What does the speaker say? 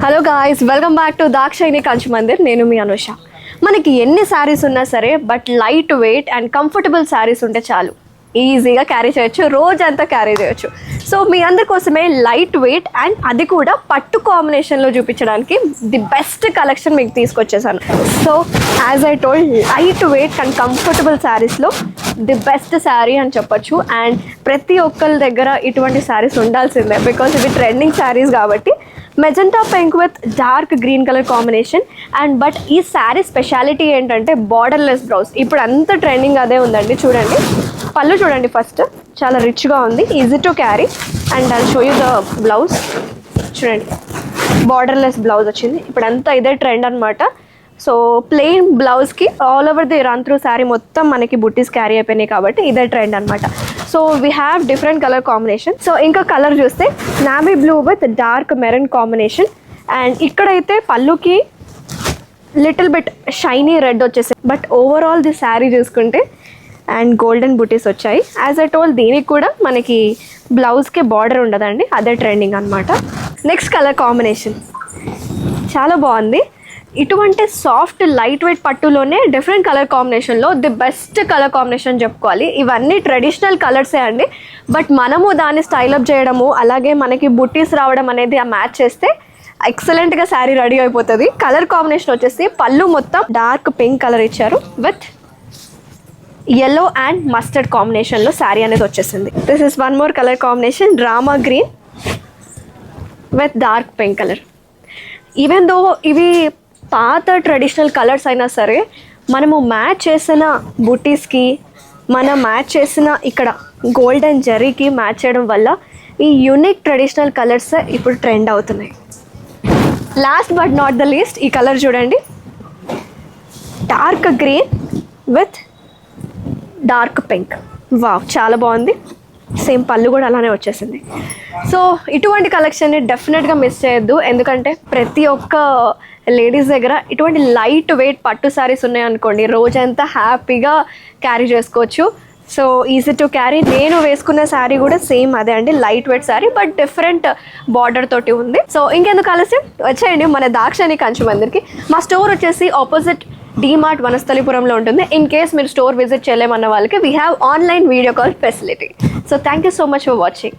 Hello guys, welcome back to Dakshayani Kanchi Mandir. నేను మీ అనుష. మనకి ఎన్ని శారీస్ ఉన్నా సరే but light weight and comfortable saris ఉంటే చాలు, ఈజీగా క్యారీ చేయొచ్చు, రోజంతా క్యారీ చేయొచ్చు. సో మీ అందరి కోసమే లైట్ వెయిట్ అండ్ అది కూడా పట్టు కాంబినేషన్లో చూపించడానికి ది బెస్ట్ కలెక్షన్ మీకు తీసుకొచ్చేసాను. So as I told, lightweight and comfortable శారీస్లో ది బెస్ట్ శారీ అని చెప్పొచ్చు. అండ్ ప్రతి ఒక్కరి దగ్గర ఇటువంటి శారీస్ ఉండాల్సిందే, బికాస్ ఇవి ట్రెండింగ్ శారీస్ కాబట్టి. Magenta pink with dark green colour combination. And but ఈ శారీ స్పెషాలిటీ ఏంటంటే బార్డర్లెస్ బ్లౌజ్. ఇప్పుడు అంత ట్రెండింగ్ అదే ఉందండి. చూడండి పళ్ళు చూడండి, ఫస్ట్ చాలా రిచ్గా ఉంది, easy to carry. And I'll show you the blouse. చూడండి బార్డర్లెస్ బ్లౌజ్ వచ్చింది. ఇప్పుడు అంతా ఇదే ట్రెండ్ అనమాట. సో ప్లెయిన్ బ్లౌజ్కి all over the run through sari మొత్తం మనకి బుట్టీస్ క్యారీ అయిపోయినాయి కాబట్టి ఇదే ట్రెండ్ అనమాట. So we have different colour combination. So ఇంకా కలర్ చూస్తే navy blue with dark maroon combination. And ఇక్కడైతే పళ్ళుకి లిటిల్ బిట్ షైనీ రెడ్ వచ్చేసాయి, బట్ ఓవరాల్ ది శారీ చూసుకుంటే అండ్ గోల్డెన్ బుటీస్ వచ్చాయి. యాజ్ ఐ టోల్, దీనికి కూడా మనకి బ్లౌజ్కి బార్డర్ ఉండదండి, అదే ట్రెండింగ్ అనమాట. నెక్స్ట్ కలర్ కాంబినేషన్ చాలా బాగుంది. ఇటువంటి సాఫ్ట్ లైట్ వెయిట్ పట్టులోనే డిఫరెంట్ కలర్ కాంబినేషన్లో ది బెస్ట్ కలర్ కాంబినేషన్ చెప్పుకోవాలి. ఇవన్నీ ట్రెడిషనల్ కలర్సే అండి, బట్ మనము దాన్ని స్టైలప్ చేయడము, అలాగే మనకి బుట్టీస్ రావడం అనేది ఆ మ్యాచ్ చేస్తే ఎక్సలెంట్గా శారీ రెడీ అయిపోతుంది. కలర్ కాంబినేషన్ వచ్చేసి పళ్ళు మొత్తం డార్క్ పింక్ కలర్ ఇచ్చారు విత్ yellow అండ్ మస్టర్డ్ కాంబినేషన్లో శారీ అనేది వచ్చేసింది. This is one more colour combination, Rama green with dark pink colour. Even though ఇవి పాత ట్రెడిషనల్ కలర్స్ అయినా సరే, మనము మ్యాచ్ చేసిన బుటీస్కి, మనం మ్యాచ్ చేసిన ఇక్కడ గోల్డెన్ జరీకి మ్యాచ్ చేయడం వల్ల ఈ యూనిక్ ట్రెడిషనల్ కలర్స్ ఇప్పుడు ట్రెండ్ అవుతున్నాయి. Last but not the least, ఈ కలర్ చూడండి, dark green with dark pink. Wow, చాలా బాగుంది. సేమ్ పళ్ళు కూడా అలానే వచ్చేసింది. సో ఇటువంటి కలెక్షన్ని డెఫినెట్గా మిస్ చేయొద్దు, ఎందుకంటే ప్రతి ఒక్క లేడీస్ దగ్గర ఇటువంటి లైట్ వెయిట్ పట్టు శారీస్ ఉన్నాయనుకోండి, రోజంతా హ్యాపీగా క్యారీ చేసుకోవచ్చు. So easy to carry. నేను వేసుకున్న శారీ కూడా సేమ్ అదే అండి, light weight sari, but different border తోటి ఉంది. సో ఇంకెందుకు ఆలస్యం, వచ్చేయండి మన దాక్షాయిని కంచి మందిర్కి. మా స్టోర్ వచ్చేసి ఆపోజిట్ డీమార్ట్ వనస్థలిపురంలో ఉంటుంది. ఇన్ కేస్ మీరు స్టోర్ విజిట్ చేయలేమన్న వాళ్ళకి we have online video call facility. So thank you so much for watching.